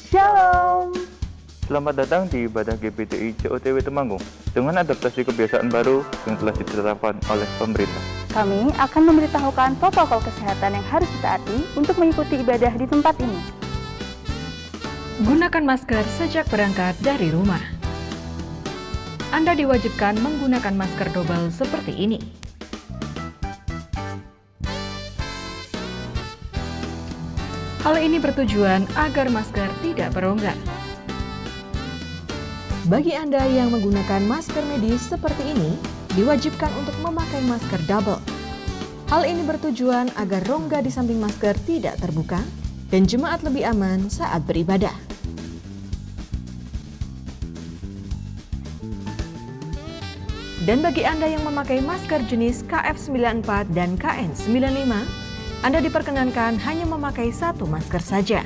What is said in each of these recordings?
Shalom. Selamat datang di ibadah GPTI COTW Temanggung dengan adaptasi kebiasaan baru yang telah ditetapkan oleh pemerintah. Kami akan memberitahukan protokol kesehatan yang harus ditaati untuk mengikuti ibadah di tempat ini. Gunakan masker sejak berangkat dari rumah. Anda diwajibkan menggunakan masker double seperti ini. Hal ini bertujuan agar masker tidak berongga. Bagi Anda yang menggunakan masker medis seperti ini, diwajibkan untuk memakai masker double. Hal ini bertujuan agar rongga di samping masker tidak terbuka dan jemaat lebih aman saat beribadah. Dan bagi Anda yang memakai masker jenis KF94 dan KN95, Anda diperkenankan hanya memakai satu masker saja.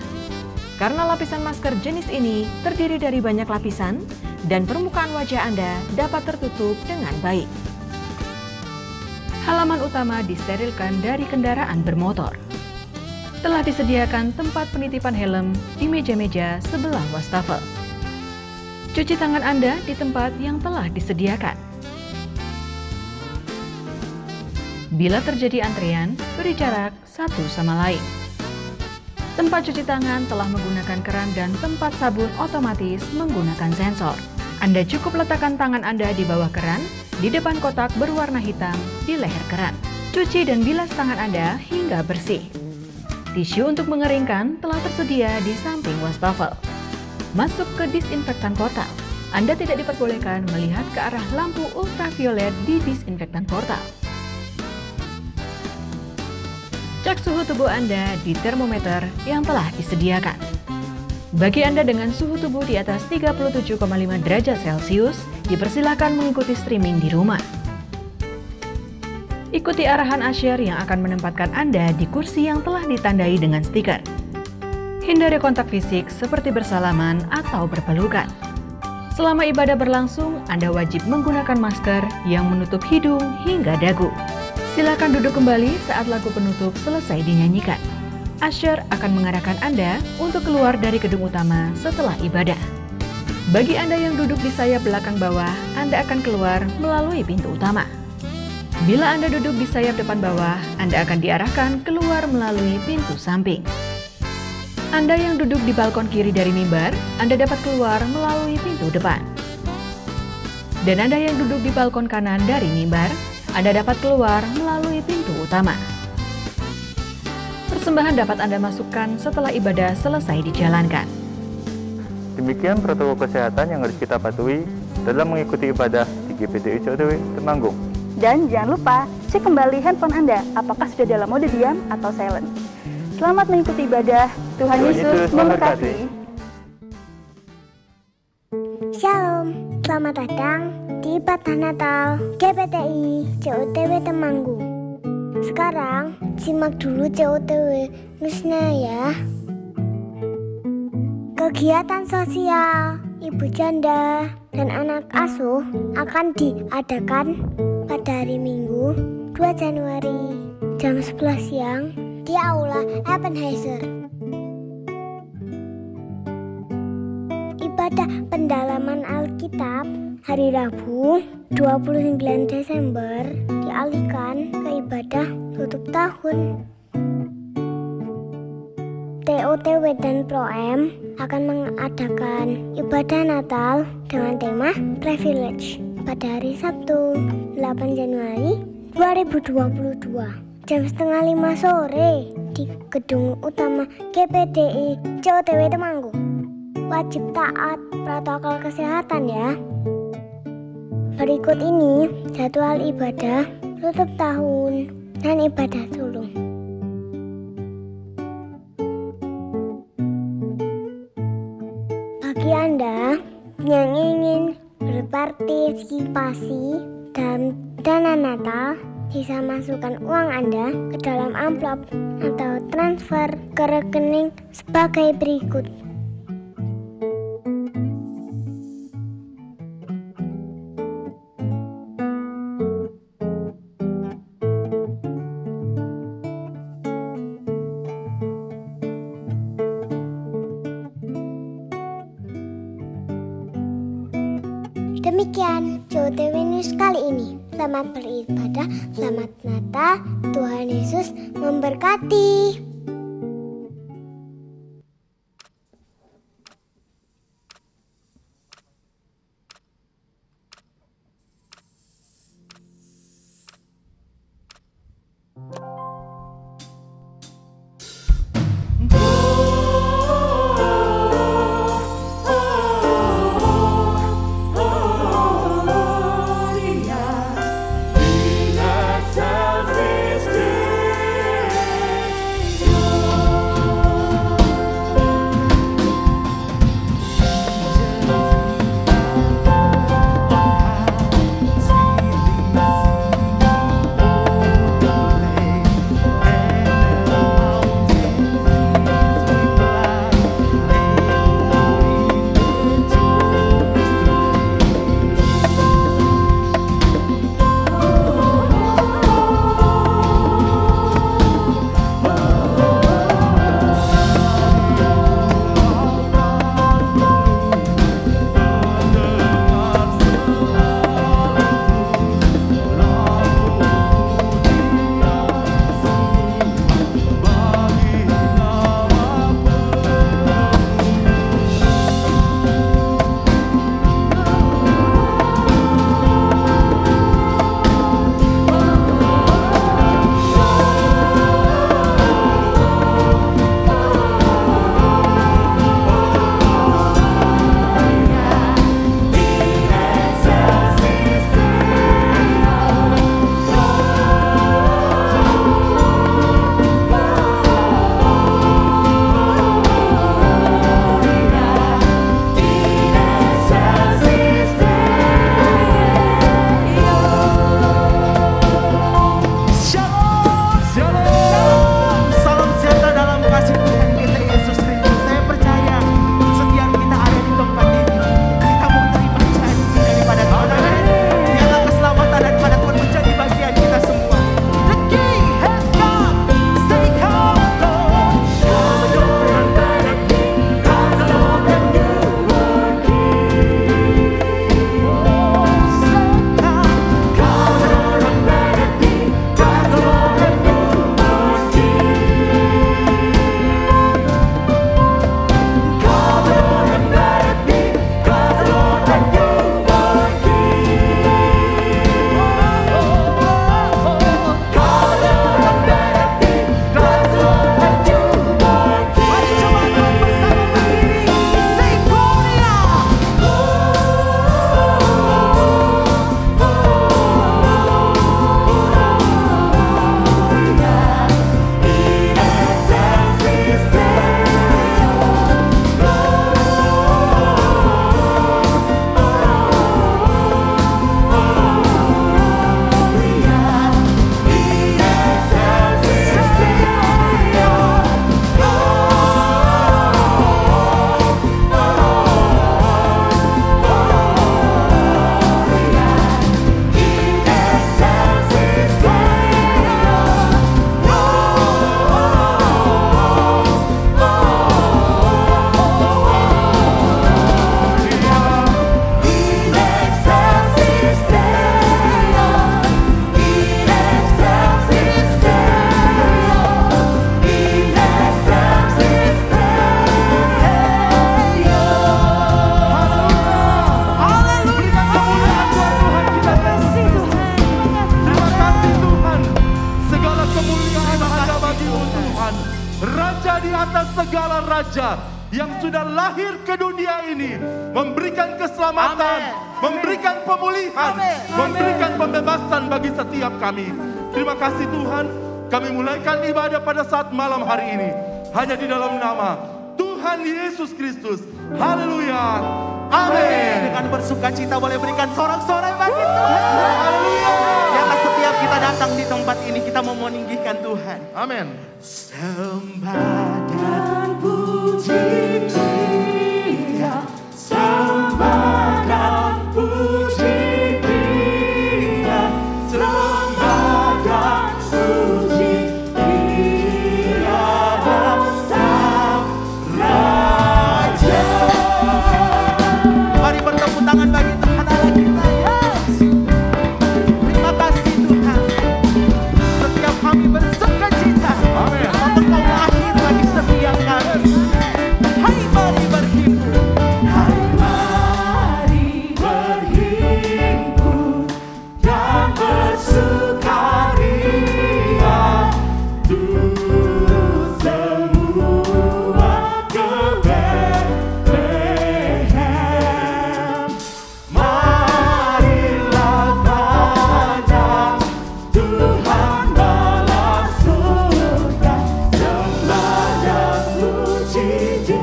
Karena lapisan masker jenis ini terdiri dari banyak lapisan dan permukaan wajah Anda dapat tertutup dengan baik. Halaman utama disterilkan dari kendaraan bermotor. Telah disediakan tempat penitipan helm di meja-meja sebelah wastafel. Cuci tangan Anda di tempat yang telah disediakan. Bila terjadi antrian, beri jarak satu sama lain. Tempat cuci tangan telah menggunakan keran dan tempat sabun otomatis menggunakan sensor. Anda cukup letakkan tangan Anda di bawah keran, di depan kotak berwarna hitam di leher keran. Cuci dan bilas tangan Anda hingga bersih. Tisu untuk mengeringkan telah tersedia di samping wastafel. Masuk ke disinfektan portal. Anda tidak diperbolehkan melihat ke arah lampu ultraviolet di disinfektan portal. Cek suhu tubuh Anda di termometer yang telah disediakan. Bagi Anda dengan suhu tubuh di atas 37,5 derajat Celcius, dipersilakan mengikuti streaming di rumah. Ikuti arahan Asher yang akan menempatkan Anda di kursi yang telah ditandai dengan stiker. Hindari kontak fisik seperti bersalaman atau berpelukan. Selama ibadah berlangsung, Anda wajib menggunakan masker yang menutup hidung hingga dagu. Silakan duduk kembali saat lagu penutup selesai dinyanyikan. Asher akan mengarahkan Anda untuk keluar dari gedung utama setelah ibadah. Bagi Anda yang duduk di sayap belakang bawah, Anda akan keluar melalui pintu utama. Bila Anda duduk di sayap depan bawah, Anda akan diarahkan keluar melalui pintu samping. Anda yang duduk di balkon kiri dari mimbar, Anda dapat keluar melalui pintu depan. Dan Anda yang duduk di balkon kanan dari mimbar, Anda dapat keluar melalui pintu utama. Persembahan dapat Anda masukkan setelah ibadah selesai dijalankan. Demikian protokol kesehatan yang harus kita patuhi dalam mengikuti ibadah di GPTI COTW Temanggung. Dan jangan lupa, cek kembali handphone Anda apakah sudah dalam mode diam atau silent. Selamat mengikuti ibadah. Tuhan Yesus memberkati. Shalom, selamat datang di ibadah Natal GPTI COTW Temanggung. Sekarang simak dulu COTW newsnya ya. Kegiatan sosial ibu janda dan anak asuh akan diadakan pada hari Minggu 2 Januari jam 11 siang di Aula Ebenezer. Ibadah pendalaman Alkitab hari Rabu 29 Desember dialihkan ke ibadah tutup tahun. TOTW dan Pro-M akan mengadakan ibadah Natal dengan tema Privilege pada hari Sabtu 8 Januari 2022 jam setengah 5 sore di gedung utama GPTI COTW Temanggung. Wajib taat protokol kesehatan ya. Berikut ini jadwal ibadah tutup tahun dan ibadah sulung. Bagi Anda yang ingin berpartisipasi dalam dana Natal, bisa masukkan uang Anda ke dalam amplop atau transfer ke rekening sebagai berikut. Sekian JOTW News kali ini. Selamat beribadah, selamat Natal, Tuhan Yesus memberkati. Raja yang sudah lahir ke dunia ini, memberikan keselamatan, memberikan pemulihan, memberikan pembebasan bagi setiap kami. Terima kasih Tuhan, kami mulaikan ibadah pada saat malam hari ini hanya di dalam nama Tuhan Yesus Kristus. Haleluya. Amin. Dengan bersukacita boleh berikan sorak-sorai bagi Tuhan. Haleluya. Biarlah setiap kita datang di tempat ini kita mau meninggikan Tuhan. Amin. Sembah dan puji Dia, sembah dan puji Dia, sembah dan puji Dia, Sang Raja. Mari bertepuk tangan bagi Tuhan Allah kita.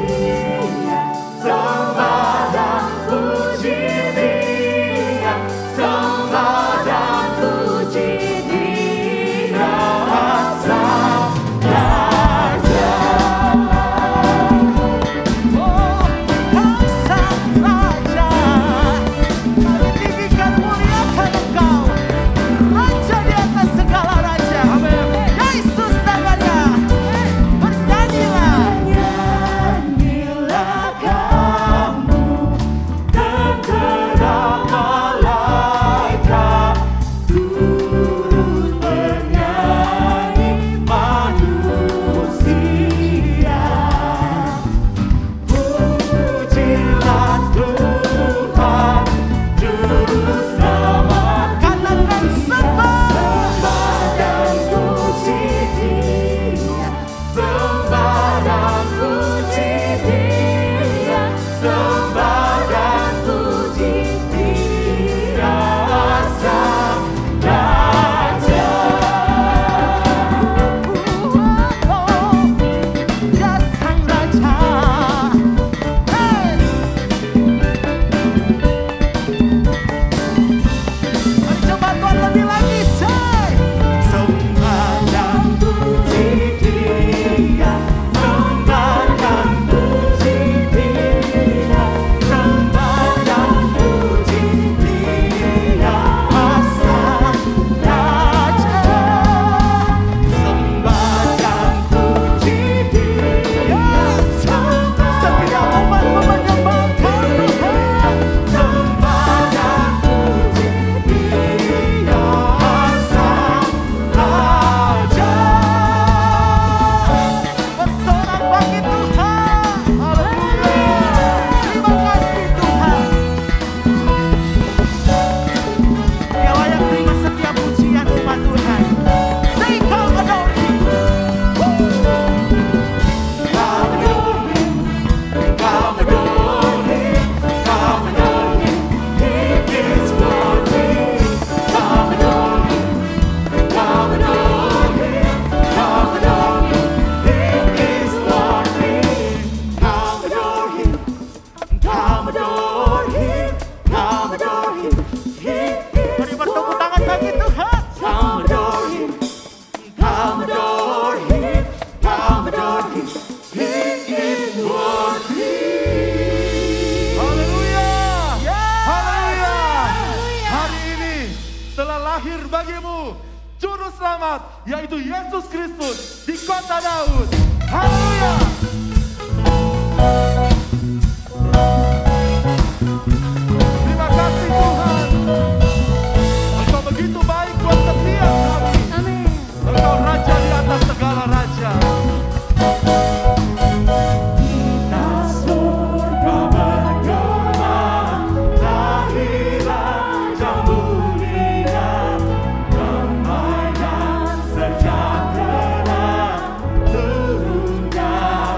Dia, sembah dan puji Dia, sembah dan puji Dia, Sang Raja. Oh, Sang Raja, kami tinggikan muliakan Engkau, Raja di atas segala raja. Yesus namanya, bernyanyilah. Nyanyilah kamu, tentera malaikat, turut bernyanyi manusia. Pujilah Tuhan, Juru Selamat. Katakan Sembah dan puji Dia, sembah dan puji Dia, sembah dan puji Dia, Sang Raja. Ya Sang Raja. Hey. Mari coba kuat lebih lagi, say. Sembah dan puji Dia, sembah dan puji Dia, sembah dan puji Dia, Sang Raja. Sembah dan puji Dia, Setiap umatmu menyembahkan Tuhan. sembah dan puji Dia, Sang Raja. Bersorak bagi Tuhan. Haleluya. Terima kasih Tuhan. Dia layak terima setiap pujian umat Tuhan. Say, come adore Him. Come adore Him, come adore Him, come adore Him, He is worthy. Come adore Him, come adore Him, come adore Him, He is worthy. Come adore Him, come adore Him, come adore Him, He Mari is bertepuk tangan bagi Tuhan. Come adore Him, come adore Him, come adore Him, He is worthy. Haleluya. Haleluya. Hari ini telah lahir bagimu Juru Selamat, yaitu Yesus Kristus di kota Daud. Haleluya. Terima kasih Tuhan. Engkau begitu baik buat setiap kami. Engkau Raja di atas segala raja. Kita surga bergema, lahir Raja mulia, damai dan sejahtera turun dari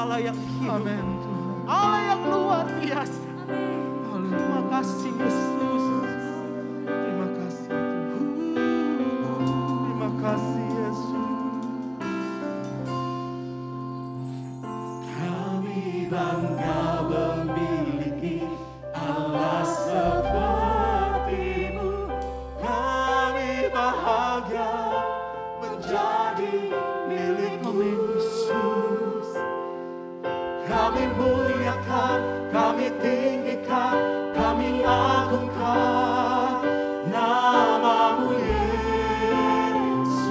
Allah yang hidup. Amin Tuhan. Allah yang luar biasa. Terima kasih Yesus. Terima kasih Tuhan. Terima kasih Yesus. Kami bangga memiliki Allah seperti-Mu. Kami bahagia menjadi milik-Mu Yesus. Kami muliakan, kami tinggikan, kami agungkan nama-Mu Yesus.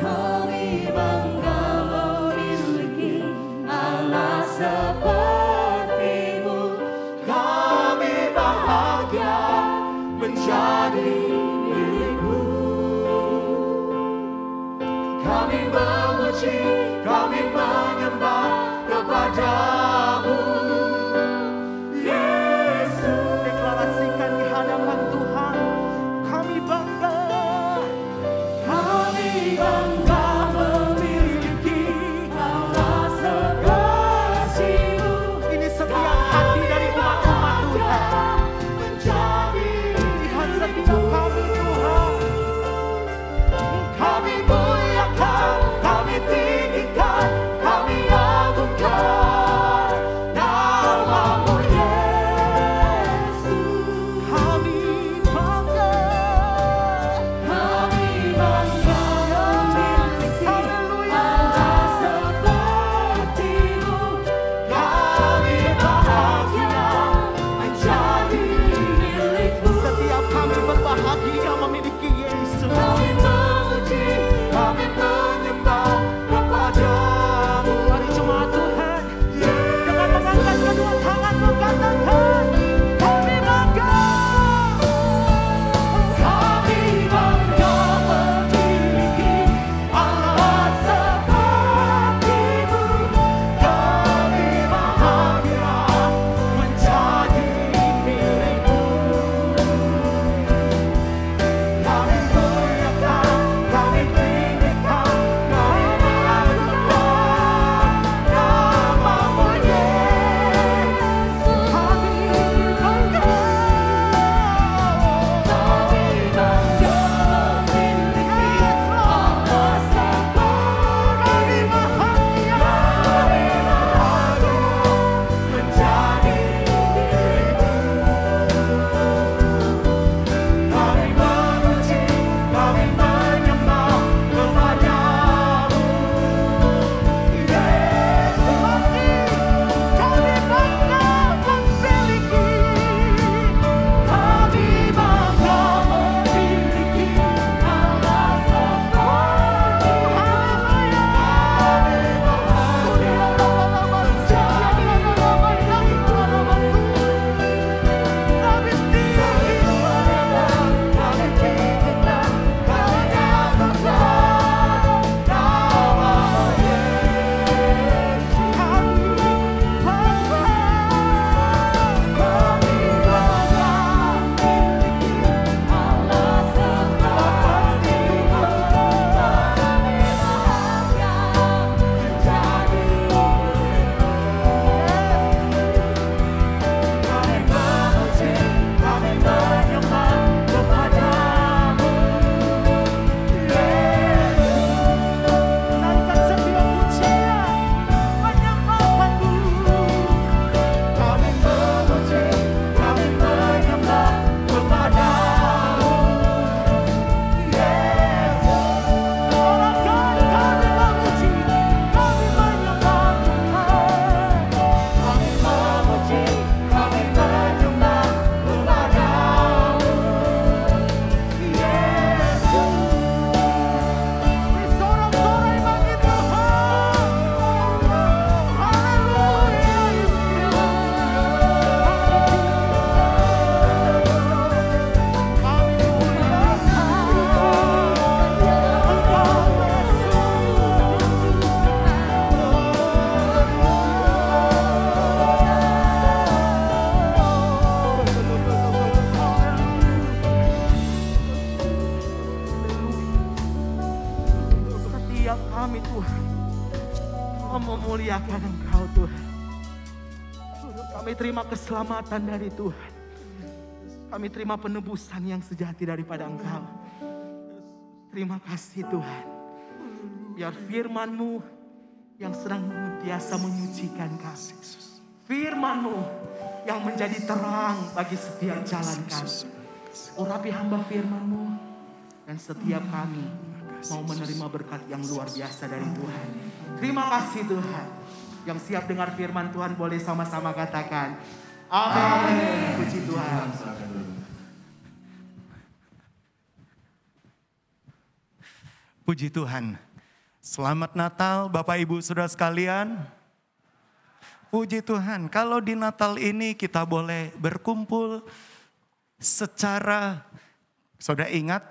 Kami bangga memiliki Allah seperti-Mu. Kami bahagia menjadi milik-Mu. Kami memuji, kami menyembah memuliakan Engkau Tuhan. Kami terima keselamatan dari Tuhan. Kami terima penebusan yang sejati daripada Engkau. Terima kasih Tuhan. Biar firman-Mu yang sedang senantiasa menyucikan kami. Firman-Mu yang menjadi terang bagi setiap jalan kami. Urapi hamba firman-Mu. Dan setiap kami mau menerima berkat yang luar biasa dari Tuhan. Terima kasih Tuhan. Yang siap dengar firman Tuhan boleh sama-sama katakan amin. Puji Tuhan. Puji Tuhan. Selamat Natal Bapak Ibu Saudara sekalian. Puji Tuhan, kalau di Natal ini kita boleh berkumpul secara, saudara ingat,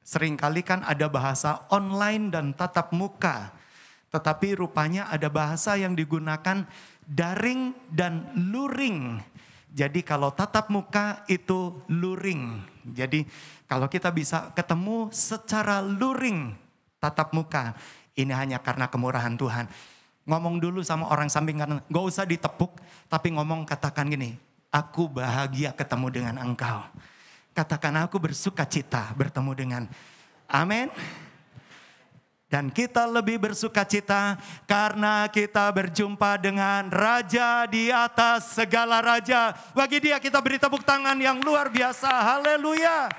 seringkali kan ada bahasa online dan tatap muka. Tetapi rupanya ada bahasa yang digunakan daring dan luring. Jadi kalau tatap muka itu luring. Jadi kalau kita bisa ketemu secara luring, tatap muka. Ini hanya karena kemurahan Tuhan. Ngomong dulu sama orang samping kanan, gak usah ditepuk. Tapi ngomong, katakan gini, aku bahagia ketemu dengan engkau. Katakan aku bersuka cita bertemu dengan. Amin. Dan kita lebih bersuka cita karena kita berjumpa dengan Raja di atas segala raja. Bagi Dia kita beri tepuk tangan yang luar biasa. Haleluya.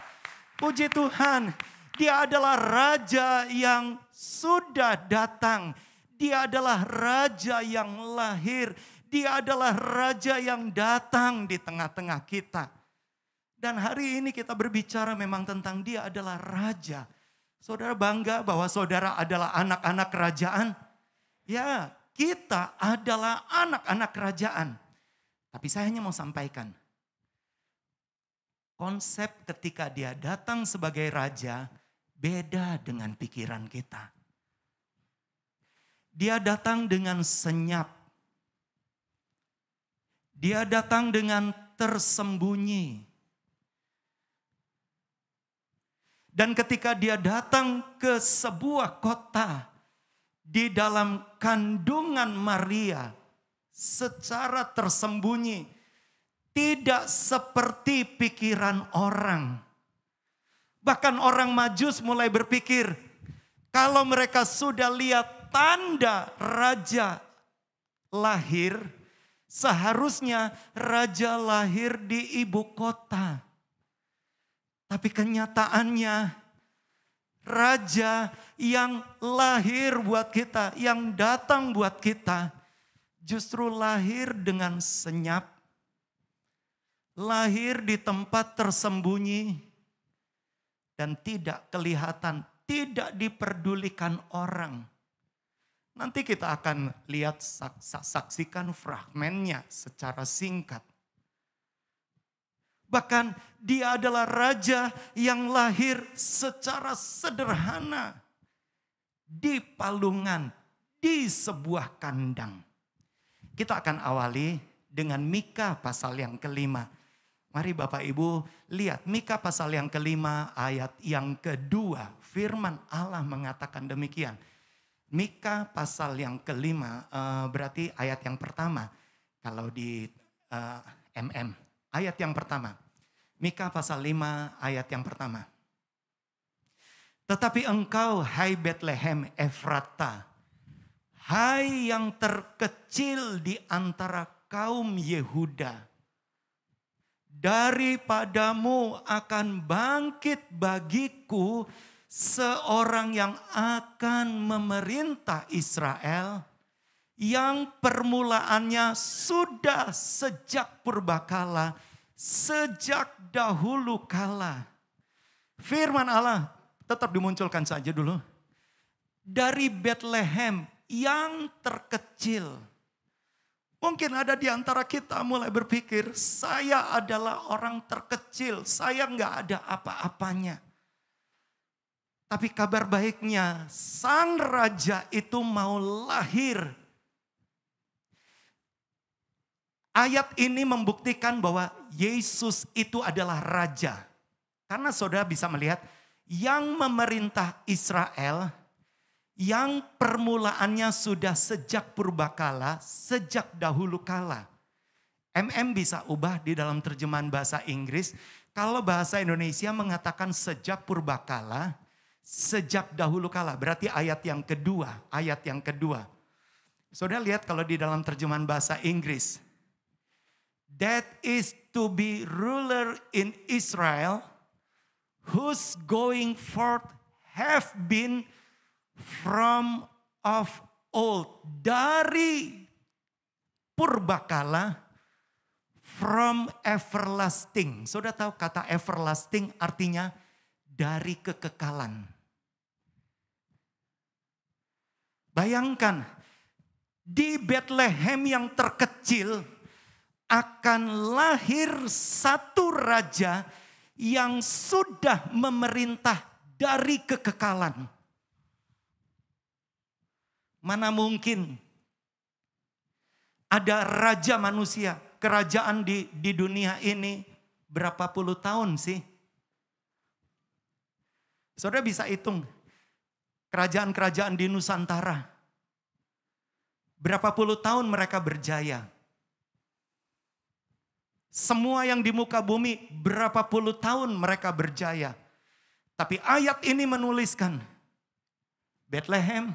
Puji Tuhan. Dia adalah Raja yang sudah datang. Dia adalah Raja yang lahir. Dia adalah Raja yang datang di tengah-tengah kita. Dan hari ini kita berbicara memang tentang Dia adalah Raja. Saudara bangga bahwa saudara adalah anak-anak kerajaan? Ya, kita adalah anak-anak kerajaan. Tapi saya hanya mau sampaikan. Konsep ketika Dia datang sebagai Raja beda dengan pikiran kita. Dia datang dengan senyap. Dia datang dengan tersembunyi. Dan ketika Dia datang ke sebuah kota di dalam kandungan Maria secara tersembunyi, tidak seperti pikiran orang. Bahkan orang Majus mulai berpikir, kalau mereka sudah lihat tanda raja lahir, seharusnya raja lahir di ibu kota. Tapi kenyataannya raja yang lahir buat kita, yang datang buat kita, justru lahir dengan senyap, lahir di tempat tersembunyi, dan tidak kelihatan, tidak diperdulikan orang. Nanti kita akan lihat, saksikan fragmennya secara singkat. Bahkan Dia adalah Raja yang lahir secara sederhana. Di palungan, di sebuah kandang. Kita akan awali dengan Mika pasal yang kelima. Mari Bapak Ibu lihat Mika pasal yang kelima ayat yang kedua. Firman Allah mengatakan demikian. Mika pasal yang kelima berarti ayat yang pertama. Kalau di ayat yang pertama. Mika pasal 5 ayat yang pertama. Tetapi engkau hai Betlehem Efrata, hai yang terkecil di antara kaum Yehuda, daripadamu akan bangkit bagiku seorang yang akan memerintah Israel, yang permulaannya sudah sejak purbakala, sejak dahulu kala. Firman Allah tetap dimunculkan saja dulu. Dari Betlehem yang terkecil. Mungkin ada di antara kita mulai berpikir, saya adalah orang terkecil, saya nggak ada apa-apanya. Tapi kabar baiknya, sang raja itu mau lahir. Ayat ini membuktikan bahwa Yesus itu adalah raja. Karena saudara bisa melihat yang memerintah Israel, yang permulaannya sudah sejak purbakala, sejak dahulu kala. Bisa ubah di dalam terjemahan bahasa Inggris. Kalau bahasa Indonesia mengatakan sejak purbakala, sejak dahulu kala. Berarti ayat yang kedua. Saudara lihat kalau di dalam terjemahan bahasa Inggris. That is to be ruler in Israel, whose going forth have been from of old. Dari purbakala, from everlasting. Saudara tahu kata everlasting artinya dari kekekalan. Bayangkan, di Bethlehem yang terkecil akan lahir satu raja yang sudah memerintah dari kekekalan. Mana mungkin ada raja manusia, kerajaan di dunia ini berapa puluh tahun sih? Saudara bisa hitung kerajaan-kerajaan di Nusantara. Berapa puluh tahun mereka berjaya. Semua yang di muka bumi berapa puluh tahun mereka berjaya. Tapi ayat ini menuliskan, Bethlehem,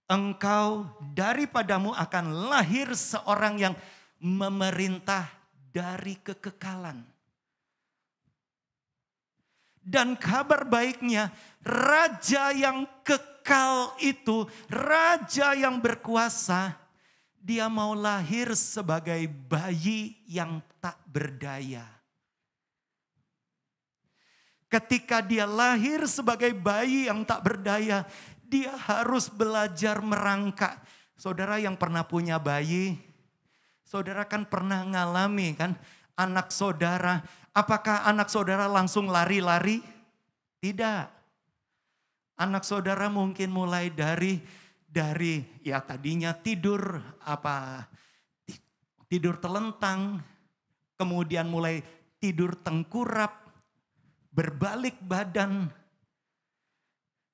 engkau daripadamu akan lahir seorang yang memerintah dari kekekalan. Dan kabar baiknya, raja yang kekal itu, raja yang berkuasa, dia mau lahir sebagai bayi yang tak berdaya. Ketika dia lahir sebagai bayi yang tak berdaya, dia harus belajar merangkak. Saudara yang pernah punya bayi, saudara kan pernah ngalami kan anak saudara. Apakah anak saudara langsung lari-lari? Tidak. Anak saudara mungkin mulai dari ya tadinya tidur telentang, kemudian mulai tidur tengkurap, berbalik badan,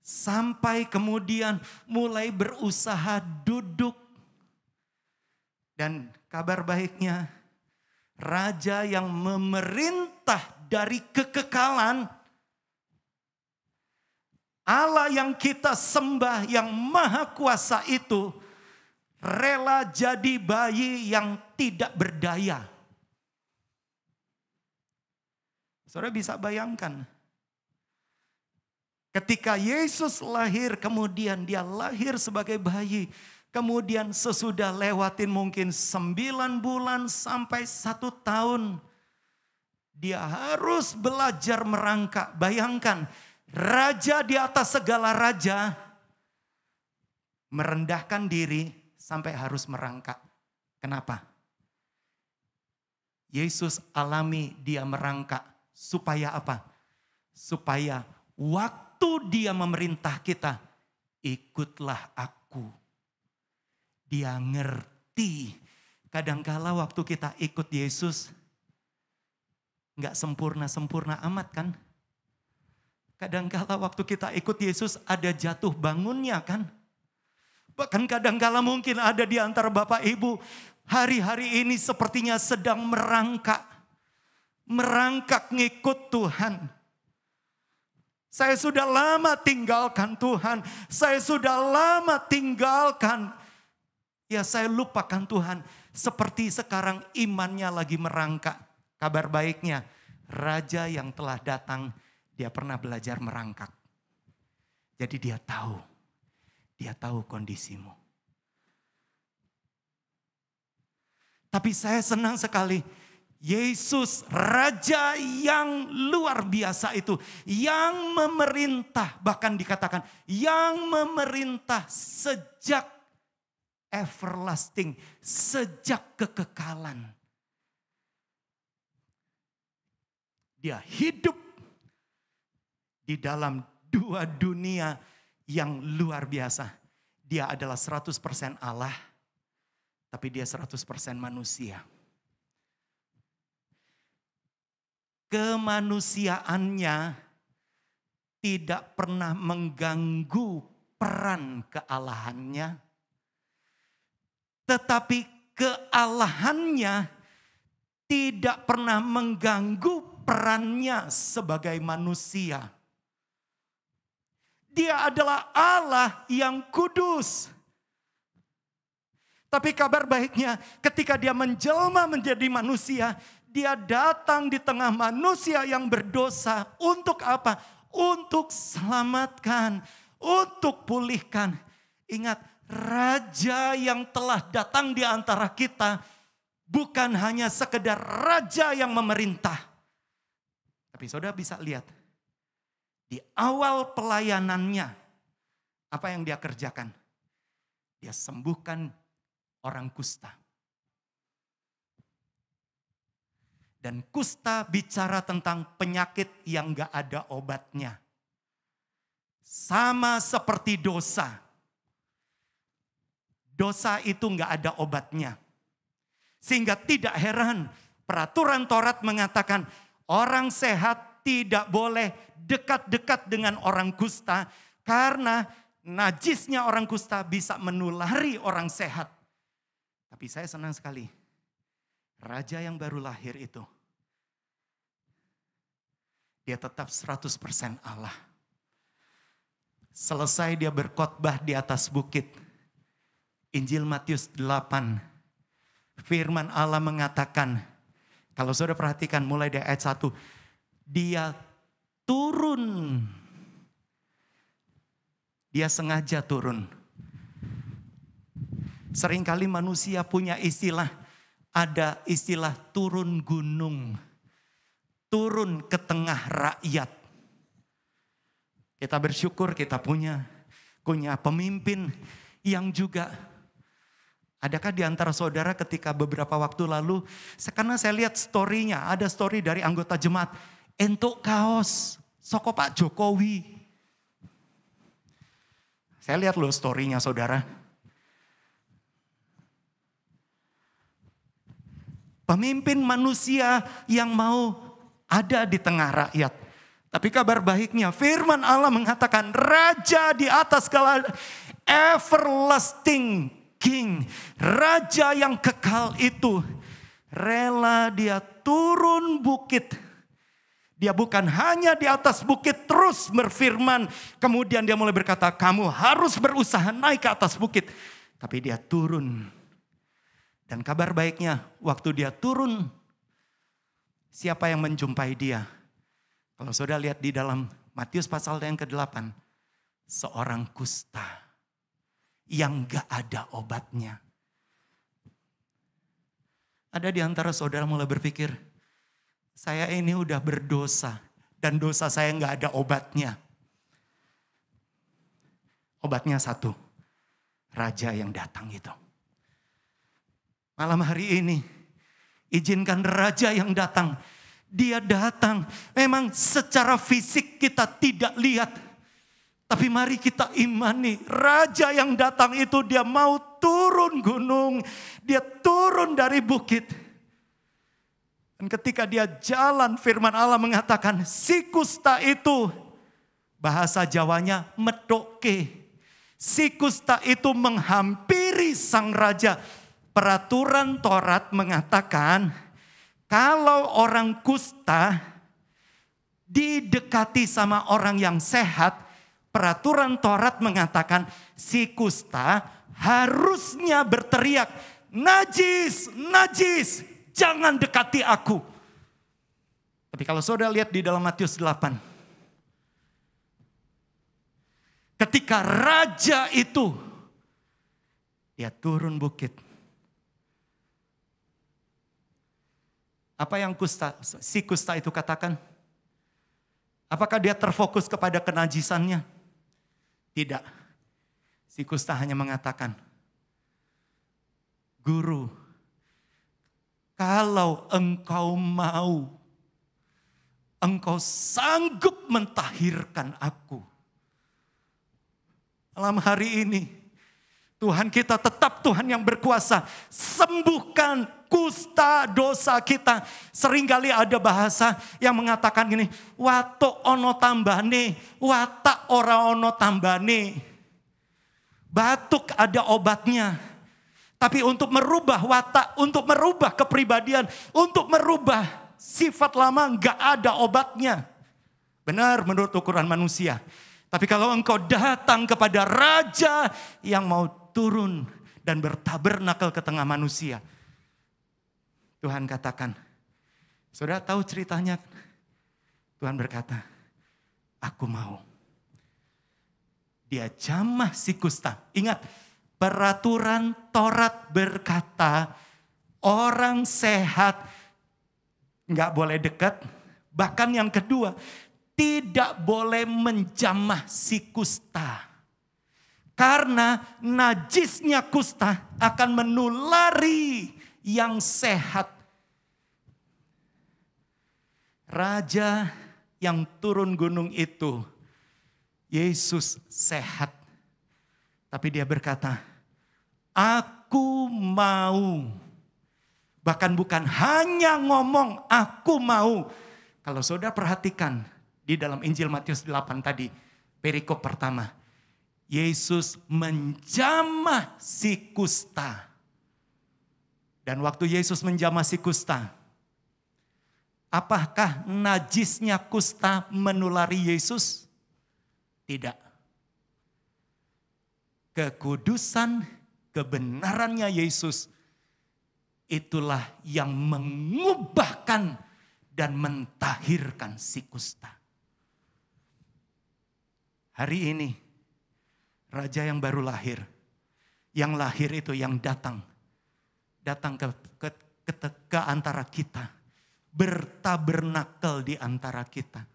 sampai kemudian mulai berusaha duduk. Dan kabar baiknya, raja yang memerintah dari kekekalan, Allah yang kita sembah yang maha kuasa itu, rela jadi bayi yang tidak berdaya. Saudara bisa bayangkan, ketika Yesus lahir, kemudian dia lahir sebagai bayi. Kemudian sesudah lewatin mungkin 9 bulan sampai 1 tahun. Dia harus belajar merangkak. Bayangkan, raja di atas segala raja merendahkan diri sampai harus merangkak. Kenapa? Yesus alami dia merangkak. Supaya apa? Supaya waktu dia memerintah kita, ikutlah aku. Dia ngerti. Kadangkala waktu kita ikut Yesus, gak sempurna-sempurna amat kan? Kadangkala waktu kita ikut Yesus ada jatuh bangunnya kan? Bahkan kadangkala mungkin ada di antara Bapak Ibu, hari-hari ini sepertinya sedang merangkak. Merangkak ngikut Tuhan. Saya sudah lama tinggalkan Tuhan. Saya sudah lama tinggalkan. Ya saya lupakan Tuhan. Seperti sekarang imannya lagi merangkak. Kabar baiknya, raja yang telah datang, dia pernah belajar merangkak. Jadi dia tahu kondisimu. Tapi saya senang sekali, Yesus raja yang luar biasa itu, yang memerintah, bahkan dikatakan yang memerintah sejak everlasting, sejak kekekalan. Dia hidup di dalam 2 dunia yang luar biasa. Dia adalah 100% Allah, tapi dia 100% manusia. Kemanusiaannya tidak pernah mengganggu peran kealahannya, tetapi kealahannya tidak pernah mengganggu perannya sebagai manusia. Dia adalah Allah yang kudus. Tapi kabar baiknya ketika dia menjelma menjadi manusia, dia datang di tengah manusia yang berdosa. Untuk apa? Untuk selamatkan, untuk pulihkan. Ingat, raja yang telah datang di antara kita bukan hanya sekedar raja yang memerintah. Tapi saudara bisa lihat, di awal pelayanannya, apa yang dia kerjakan? Dia sembuhkan orang kusta. Dan kusta bicara tentang penyakit yang gak ada obatnya. Sama seperti dosa. Dosa itu gak ada obatnya. Sehingga tidak heran peraturan Taurat mengatakan orang sehat tidak boleh dekat-dekat dengan orang kusta. Karena najisnya orang kusta bisa menulari orang sehat. Tapi saya senang sekali. Raja yang baru lahir itu. Dia tetap 100% Allah. Selesai dia berkhotbah di atas bukit. Injil Matius 8. Firman Allah mengatakan, kalau saudara perhatikan mulai dari ayat 1. Dia turun. Dia sengaja turun. Seringkali manusia punya istilah, ada istilah turun gunung. Turun ke tengah rakyat. Kita bersyukur kita punya pemimpin yang juga. Adakah di antara saudara ketika beberapa waktu lalu, karena saya lihat story-nya, ada story dari anggota jemaat, entuk kaos, soko Pak Jokowi. Saya lihat loh story-nya saudara. Pemimpin manusia yang mau ada di tengah rakyat. Tapi kabar baiknya, firman Allah mengatakan, Raja di atas segala, everlasting King, Raja yang kekal itu, rela dia turun bukit. Dia bukan hanya di atas bukit terus berfirman, kemudian dia mulai berkata, kamu harus berusaha naik ke atas bukit. Tapi dia turun. Dan kabar baiknya, waktu dia turun, siapa yang menjumpai dia? Kalau saudara lihat di dalam Matius pasal yang ke-8, seorang kusta yang gak ada obatnya. Ada di antara saudara mulai berpikir, saya ini udah berdosa dan dosa saya gak ada obatnya. Obatnya satu, raja yang datang itu. Malam hari ini, izinkan raja yang datang. Dia datang, memang secara fisik kita tidak lihat. Tapi mari kita imani, raja yang datang itu dia mau turun gunung. Dia turun dari bukit. Dan ketika dia jalan, firman Allah mengatakan, si kusta itu, bahasa Jawanya medoke. Si kusta itu menghampiri sang raja. Peraturan Taurat mengatakan, kalau orang kusta didekati sama orang yang sehat, peraturan Taurat mengatakan si kusta harusnya berteriak, najis, najis, jangan dekati aku. Tapi kalau saudara lihat di dalam Matius 8. Ketika raja itu, dia turun bukit. Apa yang si kusta itu katakan? Apakah dia terfokus kepada kenajisannya? Tidak. Si kusta hanya mengatakan, Guru, kalau engkau mau, engkau sanggup mentahirkan aku. Malam hari ini, Tuhan kita tetap Tuhan yang berkuasa. Sembuhkan kusta dosa kita. Seringkali ada bahasa yang mengatakan gini, watuk ono tambane, watak ora ono tambane. Batuk ada obatnya. Tapi untuk merubah watak, untuk merubah kepribadian, untuk merubah sifat lama gak ada obatnya. Benar menurut ukuran manusia. Tapi kalau engkau datang kepada Raja yang mau turun dan bertabernakel ke tengah manusia. Tuhan katakan, saudara tahu ceritanya? Tuhan berkata, aku mau. Dia jamah si kusta. Ingat, peraturan Taurat berkata, orang sehat nggak boleh dekat. Bahkan yang kedua, tidak boleh menjamah si kusta. Karena najisnya kusta akan menulari yang sehat. Raja yang turun gunung itu, Yesus sehat. Tapi dia berkata, aku mau. Bahkan bukan hanya ngomong, aku mau. Kalau saudara perhatikan di dalam Injil Matius 8 tadi, perikop pertama. Yesus menjamah si kusta. Dan waktu Yesus menjamah si kusta, apakah najisnya kusta menulari Yesus? Tidak. Kekudusan, kebenarannya Yesus, itulah yang mengubahkan dan mentahirkan si kusta. Hari ini, Raja yang baru lahir, yang lahir itu yang datang ke antara kita, bertabernakel di antara kita.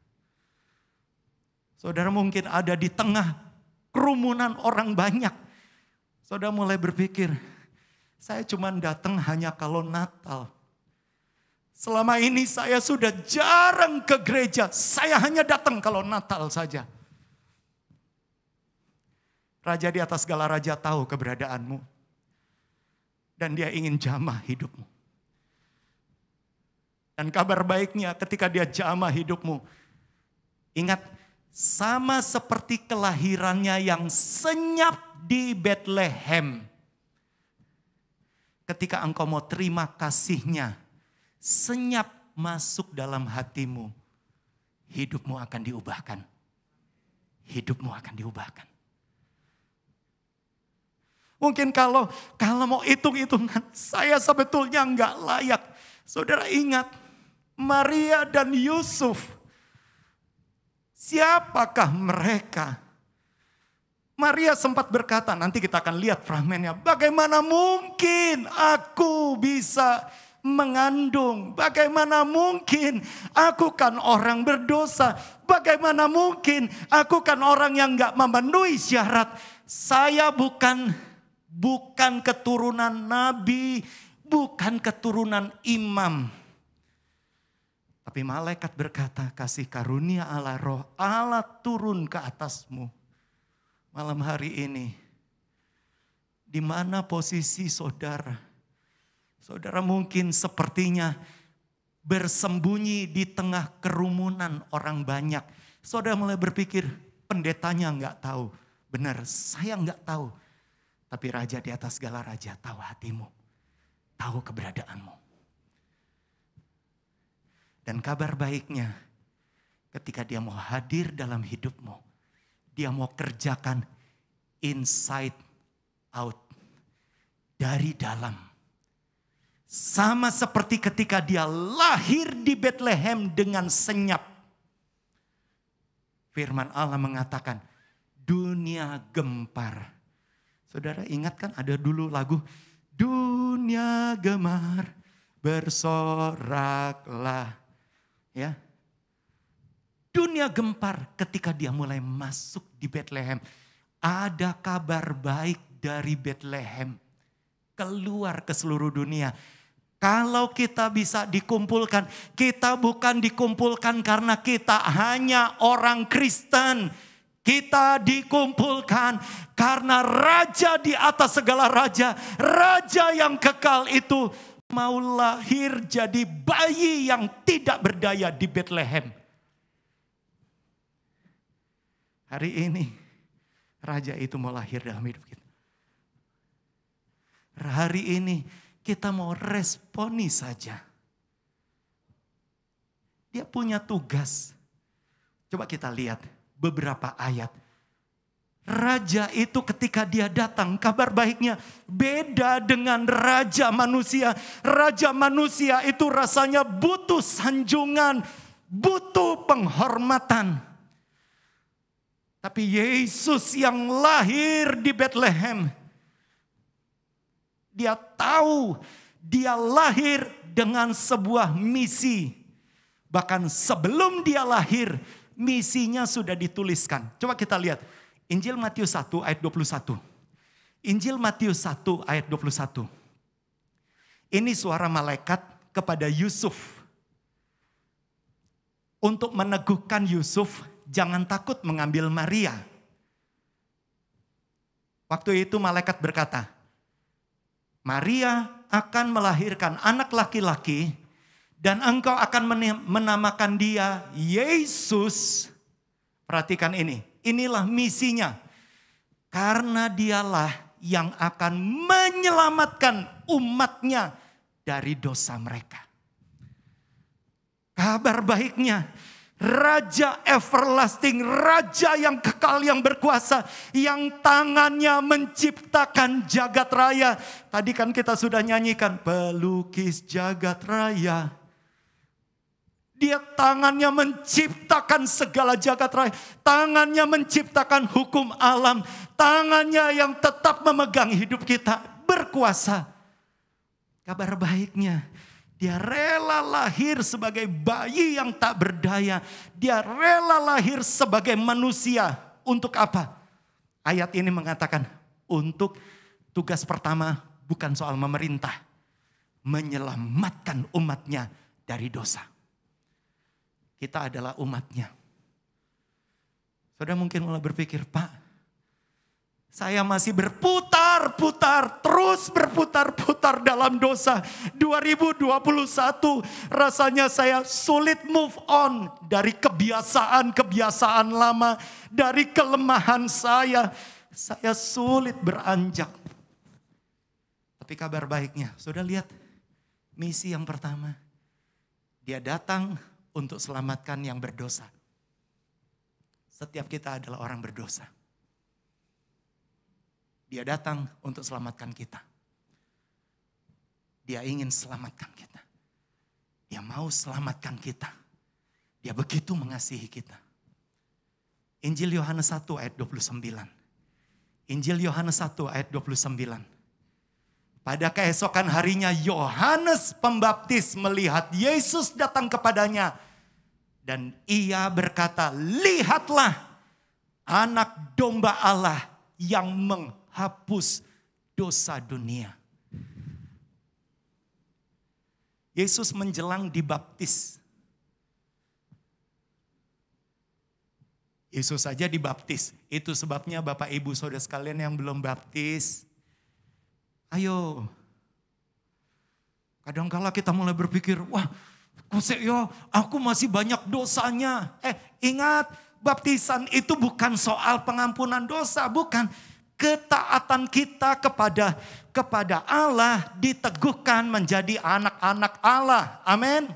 Saudara mungkin ada di tengah kerumunan orang banyak. Saudara mulai berpikir, saya cuma datang hanya kalau Natal. Selama ini saya sudah jarang ke gereja, saya hanya datang kalau Natal saja. Raja di atas segala raja tahu keberadaanmu. Dan dia ingin jamah hidupmu. Dan kabar baiknya ketika dia jamah hidupmu. Ingat, sama seperti kelahirannya yang senyap di Bethlehem. Ketika engkau mau terima kasihnya, senyap masuk dalam hatimu. Hidupmu akan diubahkan. Hidupmu akan diubahkan. Mungkin kalau mau hitung-hitungan, saya sebetulnya enggak layak. Saudara ingat, Maria dan Yusuf. Siapakah mereka? Maria sempat berkata, nanti kita akan lihat fragmennya. Bagaimana mungkin aku bisa mengandung? Bagaimana mungkin aku kan orang berdosa? Bagaimana mungkin aku kan orang yang enggak memenuhi syarat? Saya bukan keturunan nabi, bukan keturunan imam. Tapi malaikat berkata, kasih karunia Allah, roh Allah turun ke atasmu. Malam hari ini, di mana posisi saudara? Saudara mungkin sepertinya bersembunyi di tengah kerumunan orang banyak. Saudara mulai berpikir, pendetanya enggak tahu. Benar, saya enggak tahu. Tapi Raja di atas segala raja tahu hatimu, tahu keberadaanmu. Dan kabar baiknya, ketika dia mau hadir dalam hidupmu, dia mau kerjakan inside out, dari dalam. Sama seperti ketika dia lahir di Bethlehem dengan senyap. Firman Allah mengatakan, dunia gempar. Saudara ingat kan ada dulu lagu, dunia gemar bersoraklah. Ya, dunia gempar ketika dia mulai masuk di Bethlehem. Ada kabar baik dari Bethlehem keluar ke seluruh dunia. Kalau kita bisa dikumpulkan, kita bukan dikumpulkan karena kita hanya orang Kristen. Kita dikumpulkan karena Raja di atas segala raja, Raja yang kekal itu mau lahir jadi bayi yang tidak berdaya di Bethlehem. Hari ini Raja itu mau lahir dalam hidup kita. hari ini kita mau responi saja. Dia punya tugas. Coba kita lihat beberapa ayat. Raja itu ketika dia datang, kabar baiknya beda dengan raja manusia. Raja manusia itu rasanya butuh sanjungan, butuh penghormatan. Tapi Yesus yang lahir di Bethlehem, dia tahu dia lahir dengan sebuah misi. Bahkan sebelum dia lahir, misinya sudah dituliskan. Coba kita lihat. Injil Matius 1 ayat 21. Injil Matius 1 ayat 21. Ini suara malaikat kepada Yusuf. Untuk meneguhkan Yusuf, jangan takut mengambil Maria. Waktu itu malaikat berkata, Maria akan melahirkan anak laki-laki dan engkau akan menamakan dia Yesus. Perhatikan ini. Inilah misinya. Karena dialah yang akan menyelamatkan umatnya dari dosa mereka. Kabar baiknya, Raja everlasting, Raja yang kekal, yang berkuasa, yang tangannya menciptakan jagat raya. Tadi kan kita sudah nyanyikan, pelukis jagat raya. Dia tangannya menciptakan segala jagat raya. Tangannya menciptakan hukum alam. Tangannya yang tetap memegang hidup kita. Berkuasa. Kabar baiknya, dia rela lahir sebagai bayi yang tak berdaya. Dia rela lahir sebagai manusia. Untuk apa? Ayat ini mengatakan, untuk tugas pertama bukan soal memerintah. Menyelamatkan umatnya dari dosa. Kita adalah umatnya. Saudara mungkin mulai berpikir, Pak, saya masih berputar-putar, terus berputar-putar dalam dosa. 2021 rasanya saya sulit move on dari kebiasaan-kebiasaan lama, dari kelemahan saya. Saya sulit beranjak. Tapi kabar baiknya, saudara lihat misi yang pertama. Dia datang untuk selamatkan yang berdosa. Setiap kita adalah orang berdosa. Dia datang untuk selamatkan kita. Dia ingin selamatkan kita. Dia mau selamatkan kita. Dia begitu mengasihi kita. Injil Yohanes 1 ayat 29. Injil Yohanes 1 ayat 29. Pada keesokan harinya Yohanes Pembaptis melihat Yesus datang kepadanya. Dan ia berkata, lihatlah anak domba Allah yang menghapus dosa dunia. Yesus menjelang dibaptis. Yesus saja dibaptis. Itu sebabnya Bapak Ibu Saudara sekalian yang belum baptis, ayo. Kadang-kala kita mulai berpikir, wah aku masih banyak dosanya. Ingat, baptisan itu bukan soal pengampunan dosa, bukan. Ketaatan kita kepada Allah diteguhkan menjadi anak-anak Allah. Amin.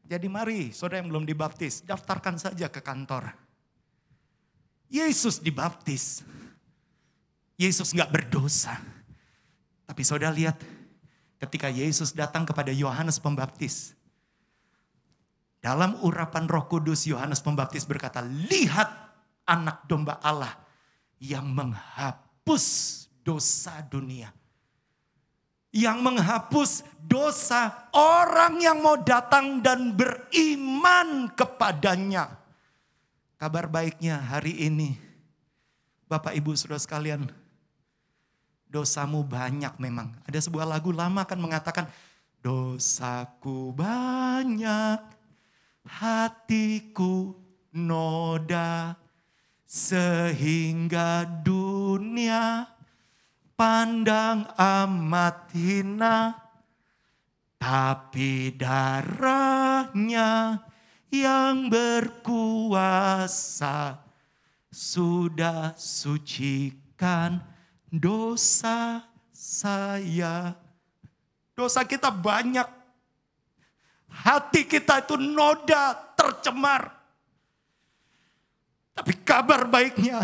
Jadi mari, saudara yang belum dibaptis, daftarkan saja ke kantor. Yesus dibaptis. Yesus gak berdosa. Tapi saudara lihat, ketika Yesus datang kepada Yohanes Pembaptis, dalam urapan Roh Kudus Yohanes Pembaptis berkata, lihat anak domba Allah yang menghapus dosa dunia. Yang menghapus dosa orang yang mau datang dan beriman kepadanya. Kabar baiknya hari ini, Bapak Ibu Saudara sekalian, dosamu banyak memang. Ada sebuah lagu lama kan mengatakan, dosaku banyak, hatiku noda, sehingga dunia pandang amat hina. Tapi darahnya yang berkuasa sudah sucikan dosa saya. Dosa kita banyak. Hati kita itu noda, tercemar. Tapi kabar baiknya,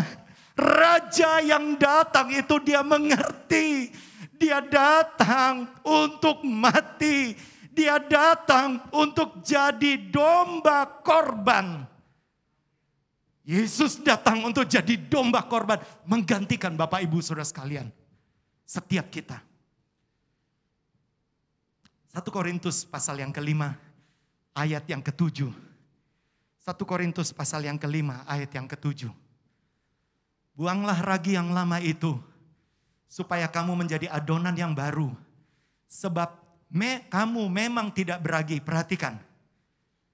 Raja yang datang itu dia mengerti. Dia datang untuk mati. Dia datang untuk jadi domba korban. Yesus datang untuk jadi domba korban. Menggantikan Bapak Ibu Saudara sekalian. Setiap kita. 1 Korintus pasal yang ke-5 ayat yang ke-7. 1 Korintus pasal yang ke-5 ayat yang ke-7. Buanglah ragi yang lama itu supaya kamu menjadi adonan yang baru. Sebab kamu memang tidak beragi. Perhatikan.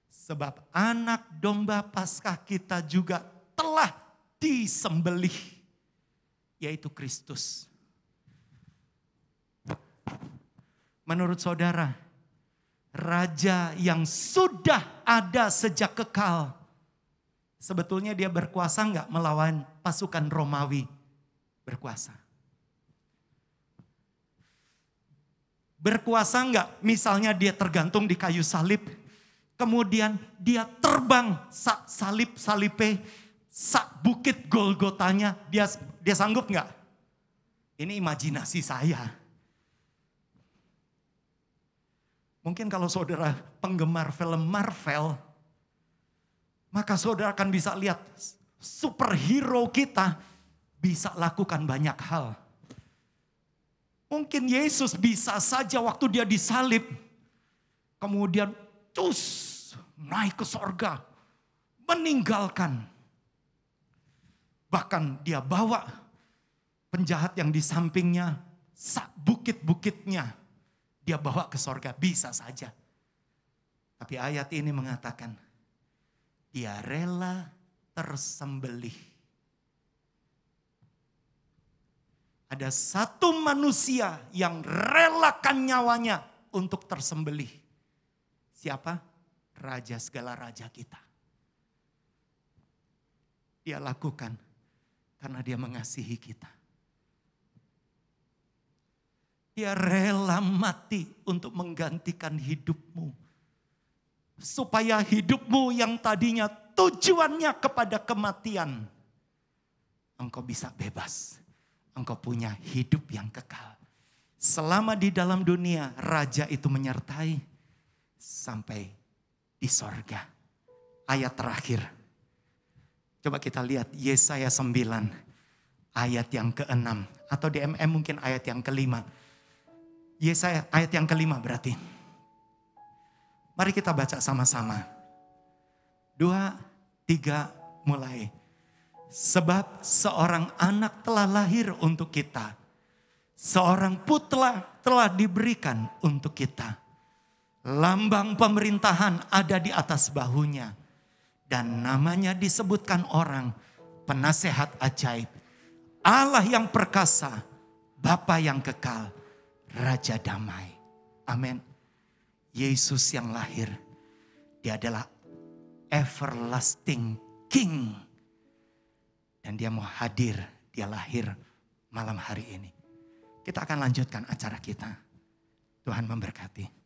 Sebab anak domba Paskah kita juga telah disembelih. Yaitu Kristus. Menurut saudara, raja yang sudah ada sejak kekal, sebetulnya dia berkuasa enggak melawan pasukan Romawi? Berkuasa. Berkuasa enggak misalnya dia tergantung di kayu salib, kemudian dia terbang sak salib-salibe, sak bukit Golgotanya, dia sanggup enggak? Ini imajinasi saya. Mungkin kalau saudara penggemar film Marvel, maka saudara akan bisa lihat superhero kita bisa lakukan banyak hal. Mungkin Yesus bisa saja waktu dia disalib, kemudian naik ke sorga, meninggalkan. Bahkan dia bawa penjahat yang di sampingnya, sak bukit-bukitnya. Dia bawa ke sorga, bisa saja. Tapi ayat ini mengatakan, dia rela tersembelih. Ada satu manusia yang relakan nyawanya untuk tersembelih. Siapa? Raja segala raja kita. Dia lakukan karena dia mengasihi kita. Dia rela mati untuk menggantikan hidupmu. Supaya hidupmu yang tadinya tujuannya kepada kematian, engkau bisa bebas. Engkau punya hidup yang kekal. Selama di dalam dunia, raja itu menyertai sampai di sorga. Ayat terakhir. Coba kita lihat Yesaya 9 ayat yang ke-6. Atau di MM mungkin ayat yang ke-5. Yesaya ayat yang ke-5 berarti. Mari kita baca sama-sama. 2, 3 mulai. Sebab seorang anak telah lahir untuk kita. Seorang putra telah diberikan untuk kita. Lambang pemerintahan ada di atas bahunya. Dan namanya disebutkan orang penasehat ajaib. Allah yang perkasa, Bapa yang kekal, Raja damai. Amin. Yesus yang lahir, dia adalah everlasting King. Dan dia mau hadir, dia lahir malam hari ini. Kita akan lanjutkan acara kita. Tuhan memberkati.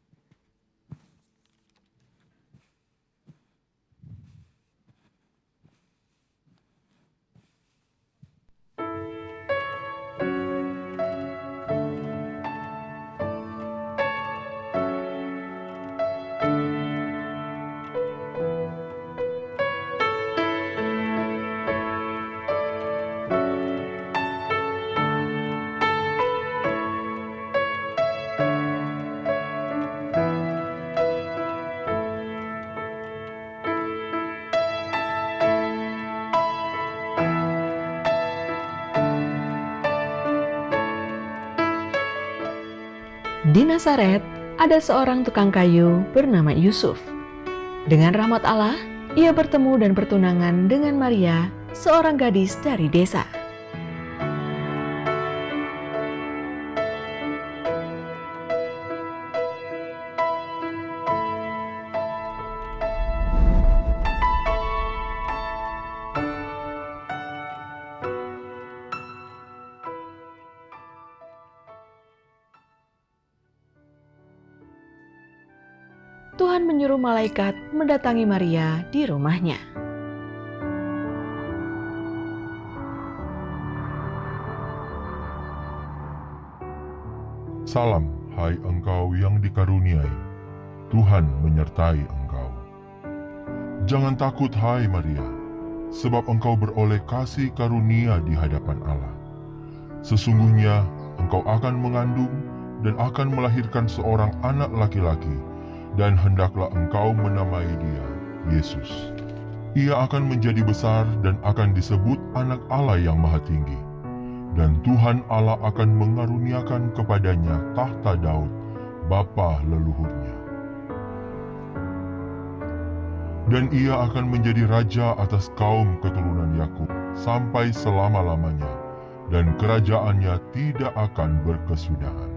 Di Nazaret ada seorang tukang kayu bernama Yusuf. Dengan rahmat Allah, ia bertemu dan bertunangan dengan Maria, seorang gadis dari desa. Tuhan menyuruh malaikat mendatangi Maria di rumahnya. Salam, hai engkau yang dikaruniai, Tuhan menyertai engkau. Jangan takut, hai Maria, sebab engkau beroleh kasih karunia di hadapan Allah. Sesungguhnya engkau akan mengandung dan akan melahirkan seorang anak laki-laki, dan hendaklah engkau menamai dia Yesus. Ia akan menjadi besar dan akan disebut Anak Allah yang Maha Tinggi. Dan Tuhan Allah akan mengaruniakan kepadanya tahta Daud, bapa leluhurnya. Dan ia akan menjadi raja atas kaum keturunan Yakub sampai selama-lamanya, dan kerajaannya tidak akan berkesudahan.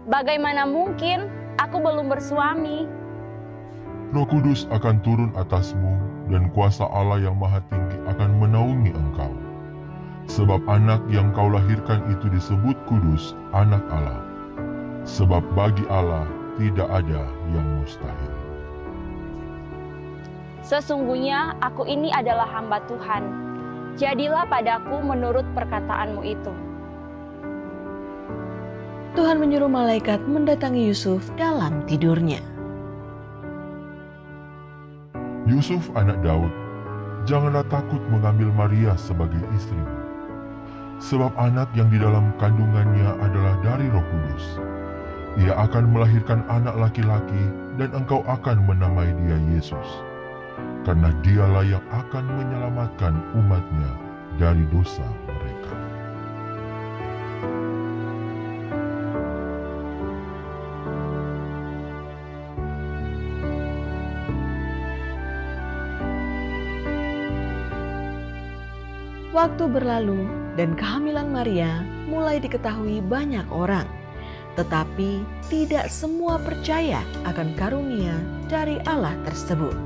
Bagaimana mungkin aku belum bersuami? Roh Kudus akan turun atasmu, dan kuasa Allah yang Maha Tinggi akan menaungi engkau. Sebab anak yang kau lahirkan itu disebut kudus, anak Allah. Sebab bagi Allah tidak ada yang mustahil. Sesungguhnya aku ini adalah hamba Tuhan. Jadilah padaku menurut perkataanmu itu. Tuhan menyuruh malaikat mendatangi Yusuf dalam tidurnya. Yusuf anak Daud, janganlah takut mengambil Maria sebagai istrimu. Sebab anak yang di dalam kandungannya adalah dari Roh Kudus. Ia akan melahirkan anak laki-laki, dan engkau akan menamai dia Yesus. Karena dialah yang akan menyelamatkan umatnya dari dosa mereka. Waktu berlalu dan kehamilan Maria mulai diketahui banyak orang, tetapi tidak semua percaya akan karunia dari Allah tersebut.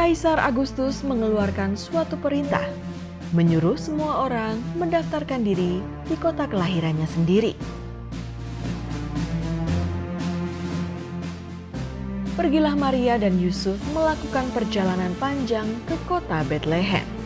Kaisar Agustus mengeluarkan suatu perintah, menyuruh semua orang mendaftarkan diri di kota kelahirannya sendiri. Pergilah Maria dan Yusuf melakukan perjalanan panjang ke kota Bethlehem.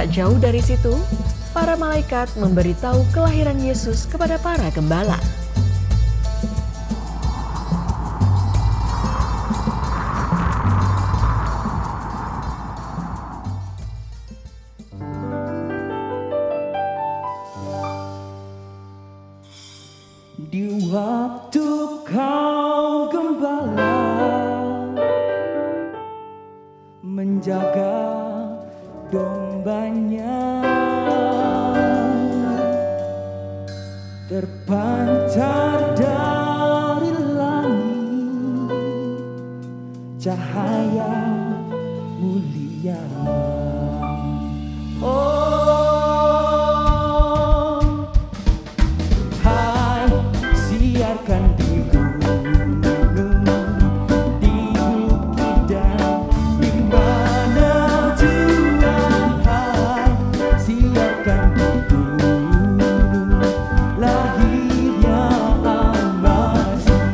Tak jauh dari situ, para malaikat memberitahu kelahiran Yesus kepada para gembala. Di waktu kau gembala menjaga dombanya, terpancar dari langit cahaya mulia. Oh, hai, siarkan di gunung, di bukit dan di mana jua. Hai, siarkan di gunung lahirnya Al-Masih.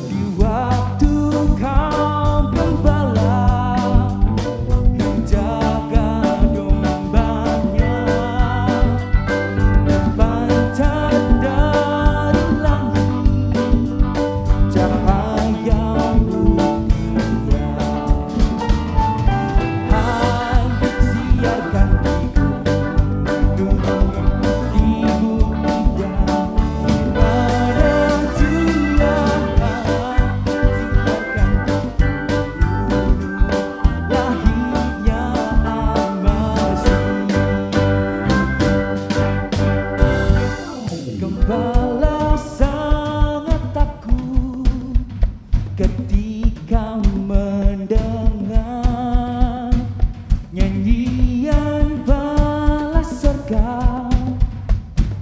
Di waktu kau gembala menjaga dombanya, pancar dari langit cahaya mulia. Hai, siarkan di gunung, di bukit dan di mana jua. Siarkan di gunung lahirnya Al-Masih. Gembala sangat takut ketika mendengar nyanyian bala surga,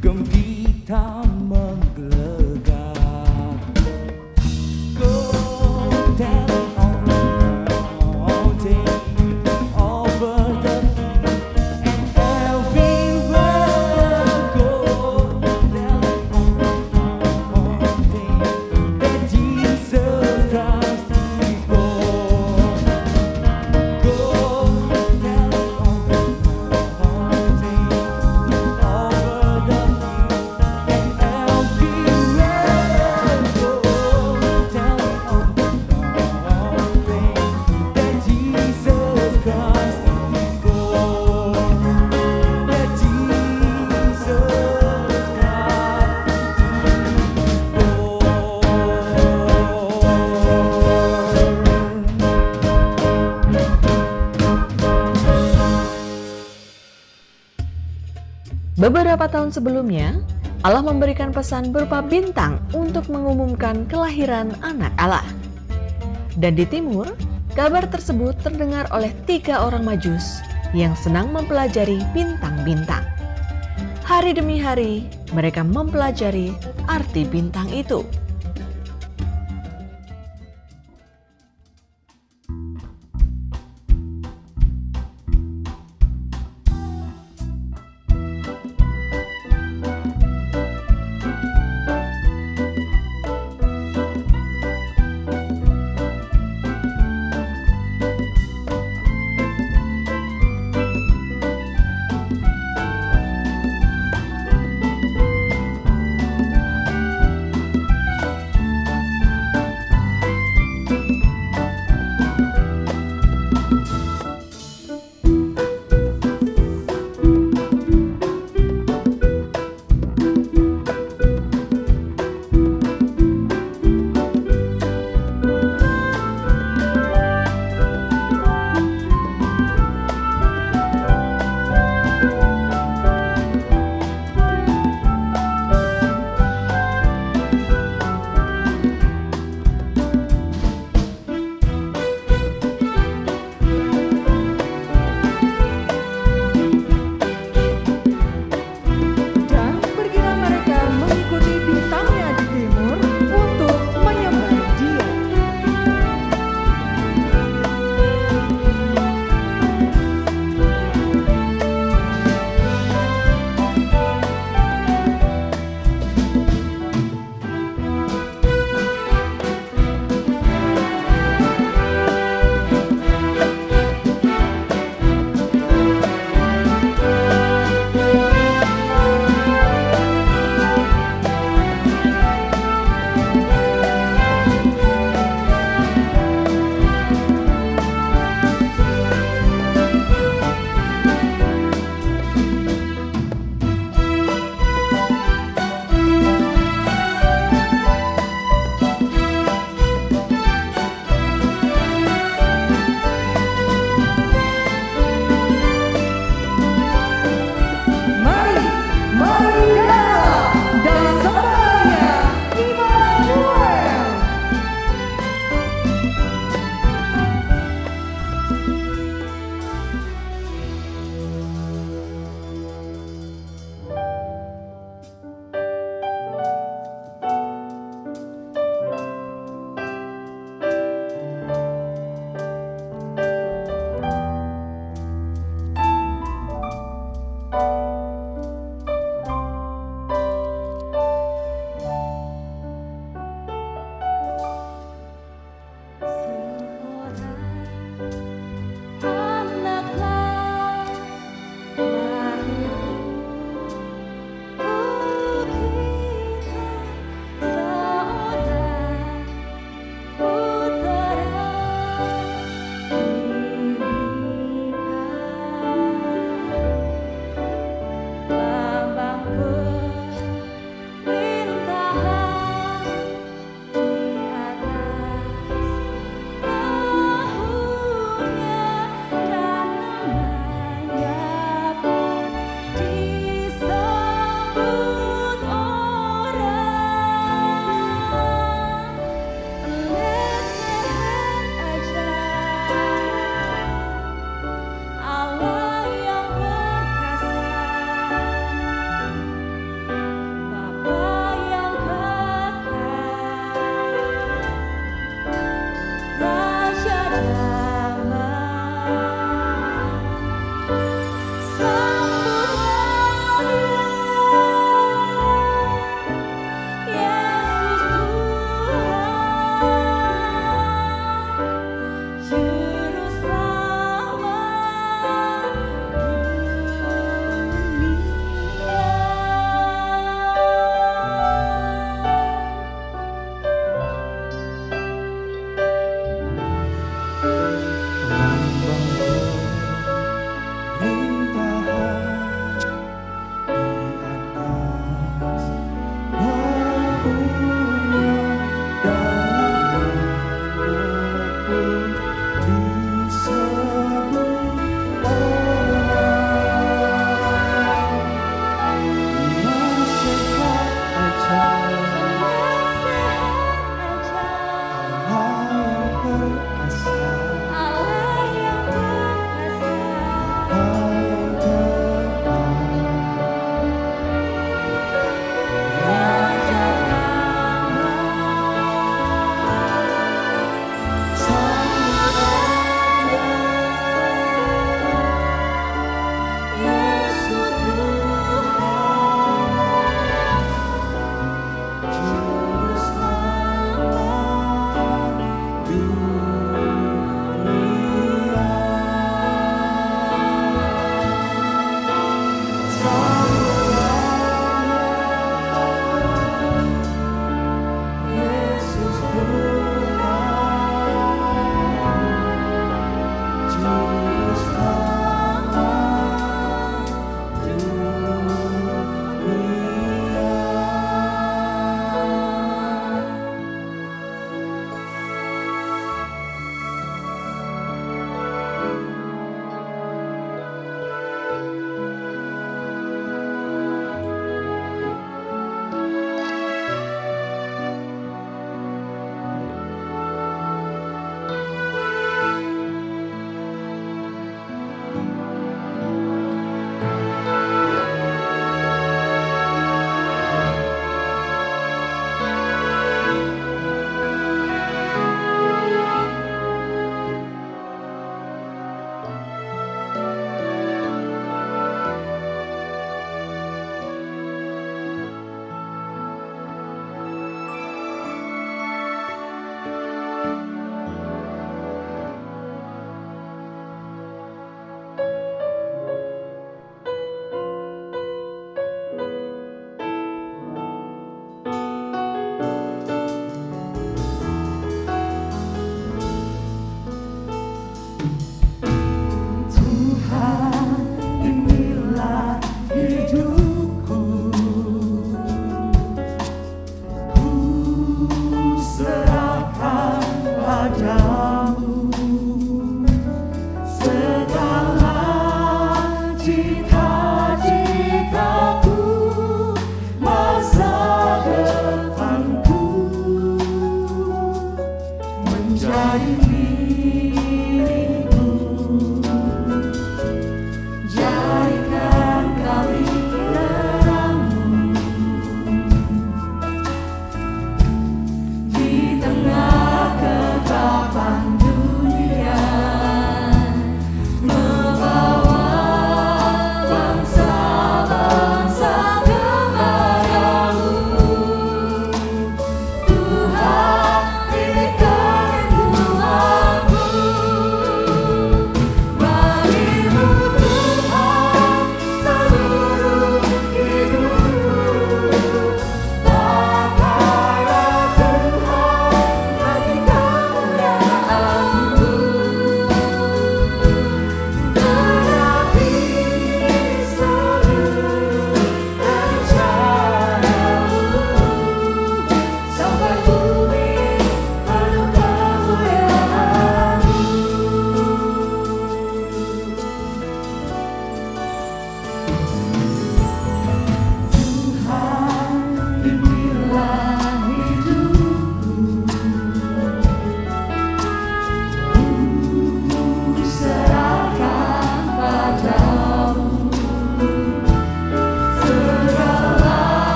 gembira menggelegar. Go tell it on the mountain, over the hill and everywhere. Go tell it on the mountain that Jesus Christ is born. Go tell it on the mountain, over the hill and everywhere. Go tell it on the mountain that Jesus Christ is born. That Jesus Beberapa tahun sebelumnya, Allah memberikan pesan berupa bintang untuk mengumumkan kelahiran anak Allah. Dan di timur, kabar tersebut terdengar oleh 3 orang Majus yang senang mempelajari bintang-bintang. Hari demi hari, mereka mempelajari arti bintang itu.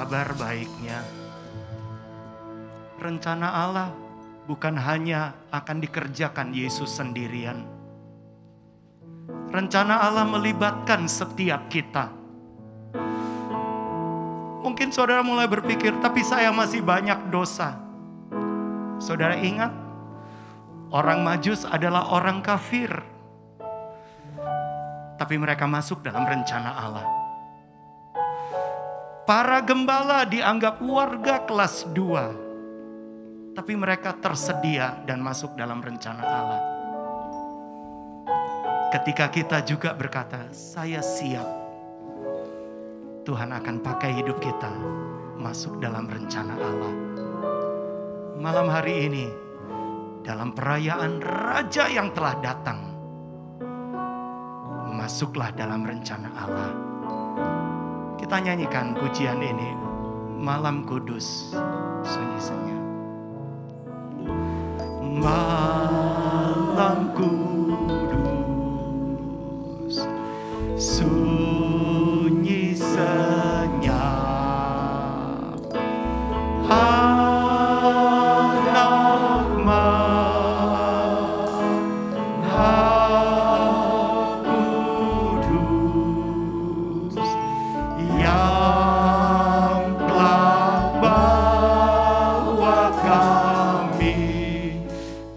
kabar baiknya. Rencana Allah bukan hanya akan dikerjakan Yesus sendirian. Rencana Allah melibatkan setiap kita. Mungkin saudara mulai berpikir, tapi saya masih banyak dosa. Saudara ingat, orang Majus adalah orang kafir. Tapi mereka masuk dalam rencana Allah. Para gembala dianggap warga kelas 2. Tapi mereka tersedia dan masuk dalam rencana Allah. Ketika kita juga berkata, saya siap, Tuhan akan pakai hidup kita masuk dalam rencana Allah. Malam hari ini, dalam perayaan Raja yang telah datang, masuklah dalam rencana Allah. Kita nyanyikan pujian ini, Malam Kudus, sunyi-sunyi. Malam kudus, sunyi senyap, anak Maha Kudus yang telah bawa kami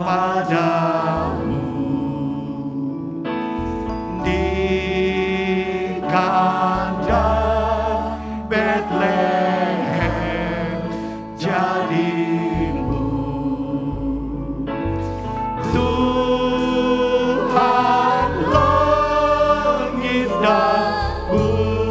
padamu di kandang Betlehem jadimu, Tuhan langit dan bumi,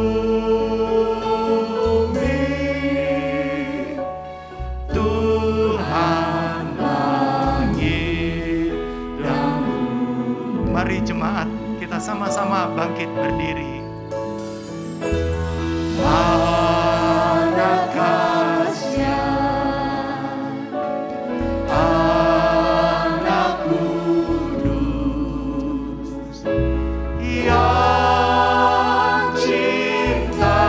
Tuhan langit dan bumi. Mari jemaat, kita sama-sama bangkit berdiri. Anak kasih, anak kudus yang cinta,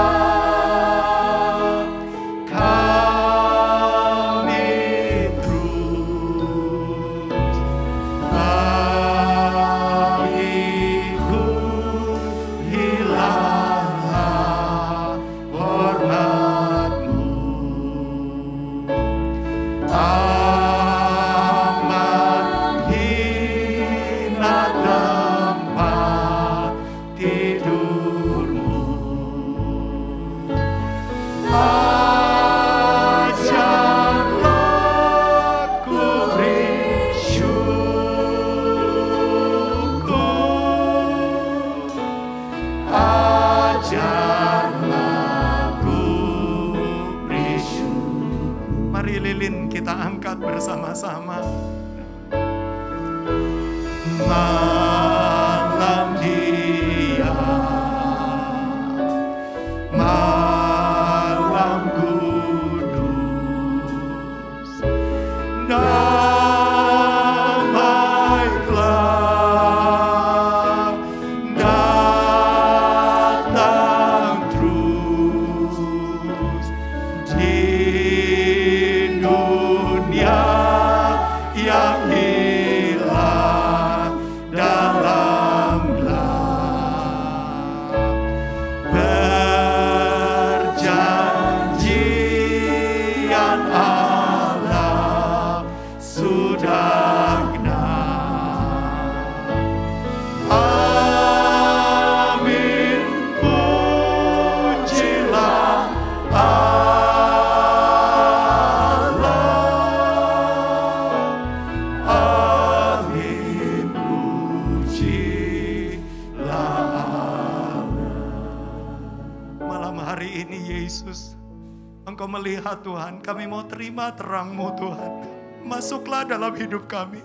kami terus bagiku hilanglah hormatmu. Amat hina tempat tidurmu. Ajarlah ku bersyukur, ajarlah ku bersyukur. Mari lilin kita angkat bersama-sama. Malam dia, malam kudus, damailah datang terus di dunia yang hilang dalam gelap. Perjanjian Allah sudah genap. Amin, pujilah Allah. Amin, pujilah Allah. Malam hari ini Yesus, Engkau melihat Tuhan, kami mau terima terang-Mu Tuhan. Masuklah dalam hidup kami.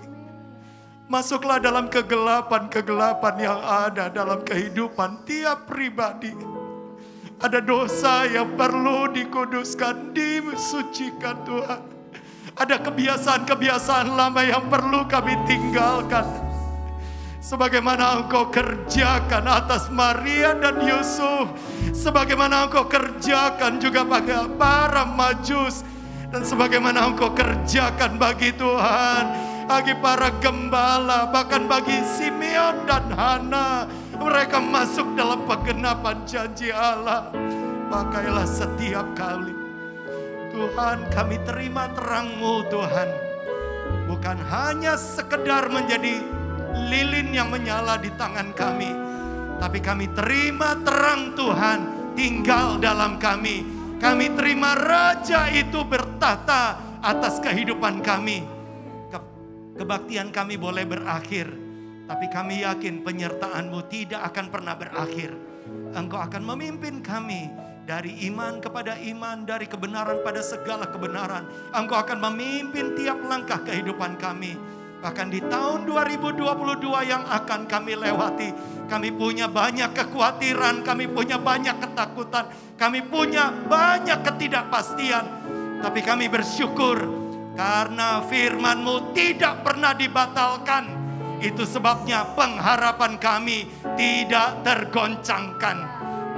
Masuklah dalam kegelapan-kegelapan yang ada dalam kehidupan tiap pribadi. Ada dosa yang perlu dikuduskan, disucikan Tuhan. Ada kebiasaan-kebiasaan lama yang perlu kami tinggalkan. Sebagaimana Engkau kerjakan atas Maria dan Yusuf, sebagaimana Engkau kerjakan juga bagi para Majus, dan sebagaimana Engkau kerjakan bagi Tuhan, bagi para gembala, bahkan bagi Simeon dan Hana, mereka masuk dalam penggenapan janji Allah. Pakailah setiap kali, Tuhan, kami terima terang-Mu Tuhan, bukan hanya sekedar menjadi lilin yang menyala di tangan kami, tapi kami terima terang Tuhan tinggal dalam kami. Kami terima Raja itu bertahta atas kehidupan kami. Kebaktian kami boleh berakhir, tapi kami yakin penyertaan-Mu tidak akan pernah berakhir. Engkau akan memimpin kami dari iman kepada iman, dari kebenaran pada segala kebenaran. Engkau akan memimpin tiap langkah kehidupan kami. Bahkan di tahun 2022 yang akan kami lewati, kami punya banyak kekhawatiran, kami punya banyak ketakutan, kami punya banyak ketidakpastian. Tapi kami bersyukur karena firman-Mu tidak pernah dibatalkan. Itu sebabnya pengharapan kami tidak tergoncangkan,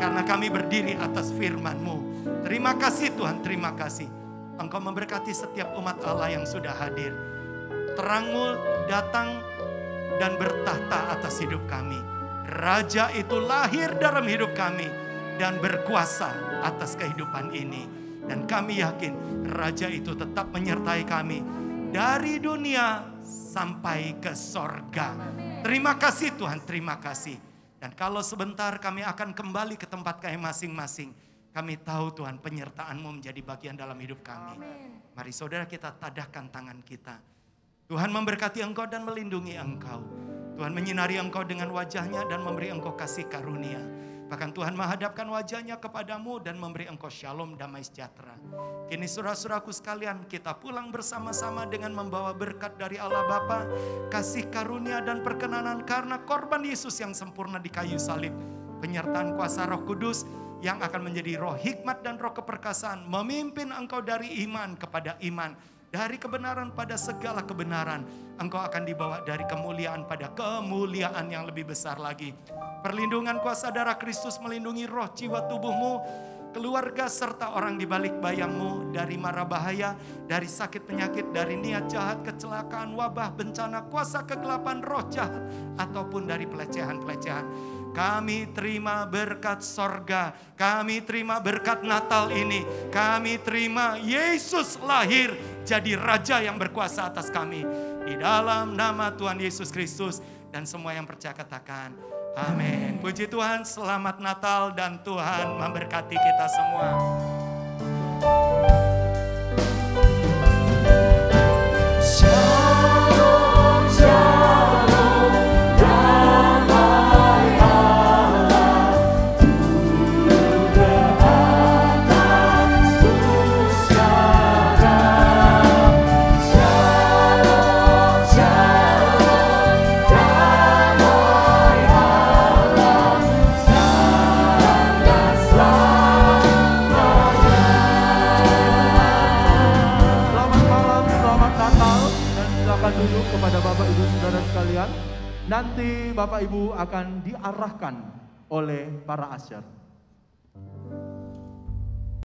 karena kami berdiri atas firman-Mu. Terima kasih Tuhan, terima kasih. Engkau memberkati setiap umat Allah yang sudah hadir. Terang-Mu datang dan bertahta atas hidup kami. Raja itu lahir dalam hidup kami dan berkuasa atas kehidupan ini. Dan kami yakin Raja itu tetap menyertai kami dari dunia sampai ke sorga. Terima kasih Tuhan, terima kasih. Dan kalau sebentar kami akan kembali ke tempat kami masing-masing, kami tahu Tuhan penyertaan-Mu menjadi bagian dalam hidup kami. Mari saudara kita tadahkan tangan kita. Tuhan memberkati engkau dan melindungi engkau. Tuhan menyinari engkau dengan wajahnya dan memberi engkau kasih karunia. Bahkan Tuhan menghadapkan wajahnya kepadamu dan memberi engkau shalom damai sejahtera. Kini saudara-saudaraku sekalian, kita pulang bersama-sama dengan membawa berkat dari Allah Bapa, kasih karunia dan perkenanan karena korban Yesus yang sempurna di kayu salib. Penyertaan kuasa Roh Kudus yang akan menjadi roh hikmat dan roh keperkasaan, memimpin engkau dari iman kepada iman, dari kebenaran pada segala kebenaran. Engkau akan dibawa dari kemuliaan pada kemuliaan yang lebih besar lagi. Perlindungan kuasa darah Kristus melindungi roh, jiwa, tubuhmu, keluarga serta orang di balik bayangmu dari mara bahaya, dari sakit penyakit, dari niat jahat, kecelakaan, wabah, bencana, kuasa kegelapan, roh jahat, ataupun dari pelecehan-pelecehan. Kami terima berkat sorga, kami terima berkat Natal ini, kami terima Yesus lahir jadi Raja yang berkuasa atas kami. Di dalam nama Tuhan Yesus Kristus, dan semua yang percaya katakan amin. Puji Tuhan, selamat Natal dan Tuhan memberkati kita semua. Shalom, shalom, damai Allah turun ke atas pusara. Shalom, shalom, damai Allah sekarang dan selamanya. Selamat malam, selamat Natal, dan silakan duduk kepada Bapak Ibu Saudara sekalian. Nanti Bapak Ibu akan diarahkan oleh para asyar.